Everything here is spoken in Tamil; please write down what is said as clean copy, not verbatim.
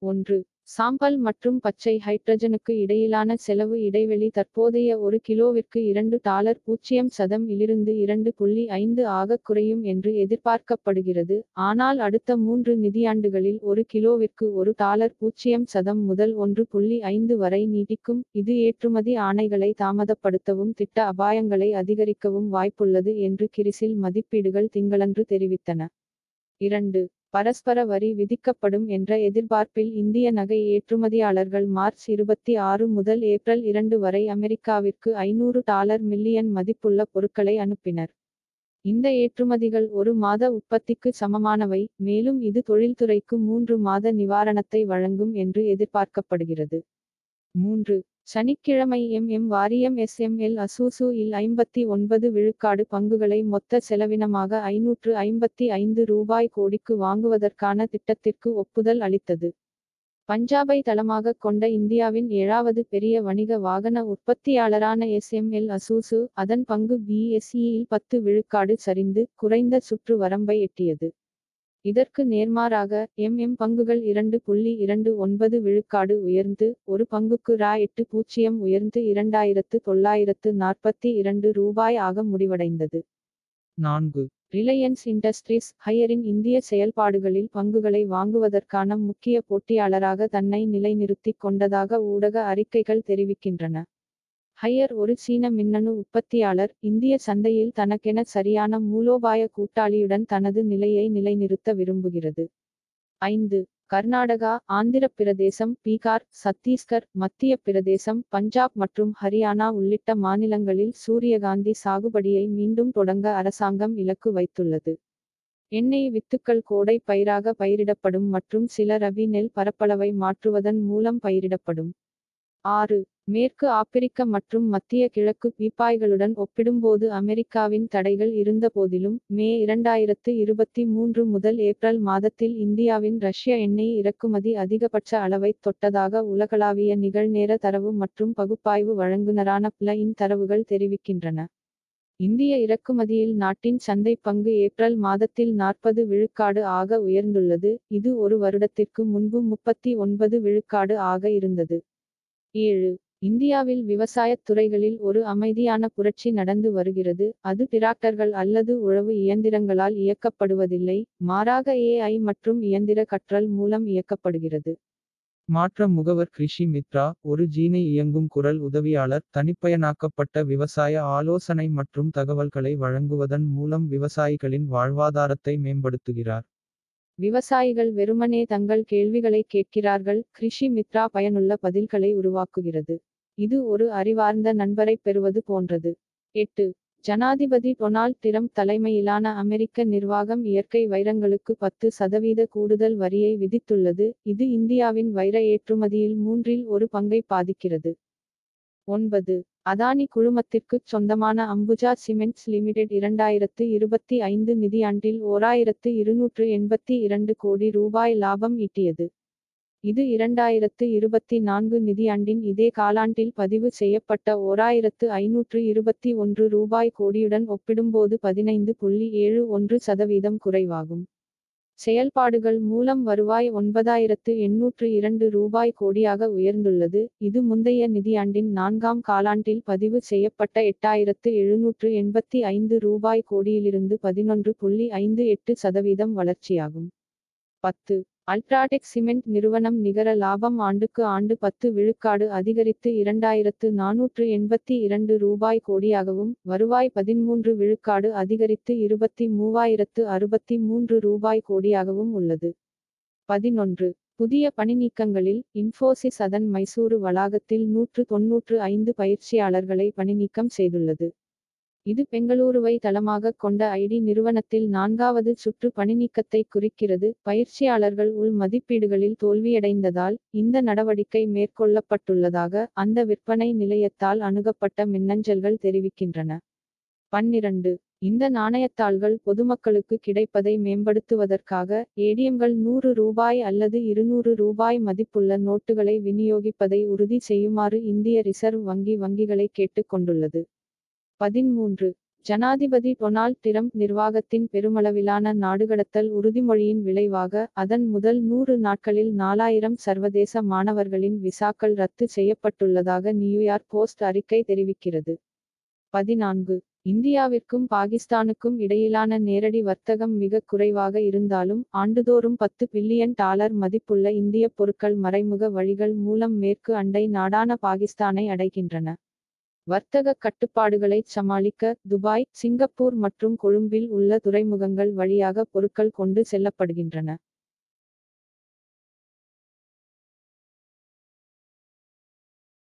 1. சாம்பல் மற்றும் பச்சை ஹைட்ரஜனுக்கு இடையிலான செலவு இடைவெளி தற்போதைய ஒரு கிலோவிற்கு $2.0 இலிருந்து 2.5 ஆகக் குறையும் என்று எதிர்பார்க்கப்படுகிறது, ஆனால் அடுத்த 3 நிதியாண்டுகளில் ஒரு கிலோவிற்கு $1.0 முதல் 1.5 வரை நீடிக்கும். இது ஏற்றுமதி ஆணைகளை தாமதப்படுத்தவும் திட்ட அபாயங்களை அதிகரிக்கவும் வாய்ப்புள்ளது என்று கிரிசில் மதிப்பீடுகள் திங்களன்று தெரிவித்தன. 2. பரஸ்பர வரி விதிக்கப்படும் என்ற எதிர்பார்ப்பில் இந்திய நகை ஏற்றுமதியாளர்கள் மார்ச் 26 முதல் ஏப்ரல் 2 வரை அமெரிக்காவிற்கு $500 மில்லியன் மதிப்புள்ள பொருட்களை அனுப்பினர். இந்த ஏற்றுமதிகள் ஒரு மாத உற்பத்திக்கு சமமானவை, மேலும் இது தொழில்துறைக்கு 3 மாத நிவாரணத்தை வழங்கும் என்று எதிர்பார்க்கப்படுகிறது. 3. சனிக்கிழமை வாரியம் SML அசூசு இல் 59 விழுக்காடு பங்குகளை மொத்த செலவினமாக $555 கோடிக்கு வாங்குவதற்கான திட்டத்திற்கு ஒப்புதல் அளித்தது. பஞ்சாபை தளமாகக் கொண்ட இந்தியாவின் 7வது பெரிய வணிக வாகன உற்பத்தியாளரான SML அசூசு, அதன் பங்கு BSE இல் 10 விழுக்காடு சரிந்து, குறைந்த சுற்று வரம்பை எட்டியது. இதற்கு நேர்மாறாக, பங்குகள் 2.29 விழுக்காடு உயர்ந்து, ஒரு பங்குக்கு $8.0 உயர்ந்து $2,942 ஆக முடிவடைந்தது. 4. ரிலையன்ஸ் இண்டஸ்ட்ரீஸ், ஹையரின் இந்திய செயல்பாடுகளில் பங்குகளை வாங்குவதற்கான முக்கிய போட்டியாளராக தன்னை நிலைநிறுத்திக் கொண்டதாக ஊடக அறிக்கைகள் தெரிவிக்கின்றன. ஹையர் ஒரு சீன மின்னணு உற்பத்தியாளர், இந்திய சந்தையில் தனக்கென சரியான மூலோபாய கூட்டாளியுடன் தனது நிலையை நிலைநிறுத்த விரும்புகிறது. 5. கர்நாடகா, ஆந்திரப் பிரதேசம், பீகார், சத்தீஸ்கர், மத்திய பிரதேசம், பஞ்சாப் மற்றும் ஹரியானா உள்ளிட்ட மாநிலங்களில் சூரியகாந்தி சாகுபடியை மீண்டும் தொடங்க அரசாங்கம் இலக்கு வைத்துள்ளது. எண்ணெய் வித்துக்கள் கோடை பயிராக பயிரிடப்படும் மற்றும் சில ரபி நெல் பரப்பளவை மாற்றுவதன் மூலம் பயிரிடப்படும். 6. மேற்கு ஆப்பிரிக்க மற்றும் மத்திய கிழக்கு பீப்பாய்களுடன் ஒப்பிடும்போது அமெரிக்காவின் தடைகள் இருந்தபோதிலும், மே 2023 முதல் ஏப்ரல் மாதத்தில் இந்தியாவின் ரஷ்ய எண்ணெய் இறக்குமதி அதிகபட்ச அளவைத் தொட்டதாக உலகளாவிய நிகழ்நேர தரவு மற்றும் பகுப்பாய்வு வழங்குனரான PLA-இன் தரவுகள் தெரிவிக்கின்றன. இந்திய இறக்குமதியில் நாட்டின் சந்தைப் பங்கு ஏப்ரல் மாதத்தில் 40 விழுக்காடு ஆக உயர்ந்துள்ளது, இது ஒரு வருடத்திற்கு முன்பு 39 விழுக்காடு ஆக இருந்தது. 7. இந்தியாவில் விவசாயத் துறைகளில் ஒரு அமைதியான புரட்சி நடந்து வருகிறது, அது டிராக்டர்கள் அல்லது உழவு இயந்திரங்களால் இயக்கப்படுவதில்லை, மாறாக AI மற்றும் இயந்திர கற்றல் மூலம் இயக்கப்படுகிறது. மாற்ற முகவர் கிருஷி மித்ரா, ஒரு ஜீனை இயங்கும் குரல் உதவியாளர், தனிப்பயனாக்கப்பட்ட விவசாய ஆலோசனை மற்றும் தகவல்களை வழங்குவதன் மூலம் விவசாயிகளின் வாழ்வாதாரத்தை மேம்படுத்துகிறார். விவசாயிகள் வெறுமனே தங்கள் கேள்விகளை கேட்கிறார்கள், கிருஷி மித்ரா பயனுள்ள பதில்களை உருவாக்குகிறது. இது ஒரு அறிவார்ந்த நண்பரைப் பெறுவது போன்றது. 8. ஜனாதிபதி டொனால்ட் டிரம்ப் தலைமையிலான அமெரிக்க நிர்வாகம் இயற்கை வைரங்களுக்கு 10% கூடுதல் வரியை விதித்துள்ளது, இது இந்தியாவின் வைர ஏற்றுமதியில் 1/3 பங்கை பாதிக்கிறது. 9. அதானி குழுமத்திற்குச் சொந்தமான அம்புஜா சிமெண்ட்ஸ் லிமிடெட் 2025 நிதியாண்டில் $1,282 கோடி லாபம் ஈட்டியது. இது 2024 நிதியாண்டின் இதே காலாண்டில் பதிவு செய்யப்பட்ட $1,521 கோடியுடன் ஒப்பிடும்போது 15.71% குறைவாகும். செயல்பாடுகள் மூலம் வருவாய் $9,802 கோடியாக உயர்ந்துள்ளது, இது முந்தைய நிதியாண்டின் 4ஆம் காலாண்டில் பதிவு செய்யப்பட்ட $8,785 கோடியிலிருந்து 11.58% வளர்ச்சியாகும். 10. அல்ட்ராடெக் சிமெண்ட் நிறுவனம் நிகர லாபம் ஆண்டுக்கு ஆண்டு 10 விழுக்காடு அதிகரித்து $2,482 கோடியாகவும், வருவாய் 13 விழுக்காடு அதிகரித்து $23,063 கோடியாகவும் உள்ளது. 11. புதிய பணிநீக்கங்களில், இன்ஃபோசிஸ் அதன் மைசூரு வளாகத்தில் 195 பயிற்சியாளர்களை பணிநீக்கம் செய்துள்ளது. இது பெங்களூருவை தளமாகக் கொண்ட ஐடி நிறுவனத்தில் 4வது சுற்று பணிநீக்கத்தை குறிக்கிறது. பயிற்சியாளர்கள் உள் மதிப்பீடுகளில் தோல்வியடைந்ததால், இந்த நடவடிக்கை மேற்கொள்ளப்பட்டுள்ளதாக அந்த விற்பனை நிலையத்தால் அணுகப்பட்ட மின்னஞ்சல்கள் தெரிவிக்கின்றன. 12. இந்த நாணயத்தாள்கள் பொதுமக்களுக்கு கிடைப்பதை மேம்படுத்துவதற்காக, ஏடிஎம்கள் $100 அல்லது $200 மதிப்புள்ள நோட்டுகளை விநியோகிப்பதை உறுதி செய்யுமாறு இந்திய ரிசர்வ் வங்கி வங்கிகளை கேட்டுக் கொண்டுள்ளது. 13. ஜனாதிபதி டொனால்ட் டிரம்ப் நிர்வாகத்தின் பெருமளவிலான நாடுகடத்தல் உறுதிமொழியின் விளைவாக அதன் முதல் 100 நாட்களில் 4000 சர்வதேச மாணவர்களின் விசாக்கள் ரத்து செய்யப்பட்டுள்ளதாக நியூயார்க் போஸ்ட் அறிக்கை தெரிவிக்கிறது. 14. இந்தியாவிற்கும் பாகிஸ்தானுக்கும் இடையிலான நேரடி வர்த்தகம் மிக குறைவாக இருந்தாலும் ஆண்டுதோறும் $10 பில்லியன் மதிப்புள்ள இந்திய பொருட்கள் மறைமுக வழிகள் மூலம் மேற்கு அண்டை நாடான பாகிஸ்தானை அடைகின்றன. வர்த்தக கட்டுப்பாடுகளைச் சமாளிக்க துபாய், சிங்கப்பூர் மற்றும் கொழும்பில் உள்ள துறைமுகங்கள் வழியாக பொருட்கள் கொண்டு செல்லப்படுகின்றன.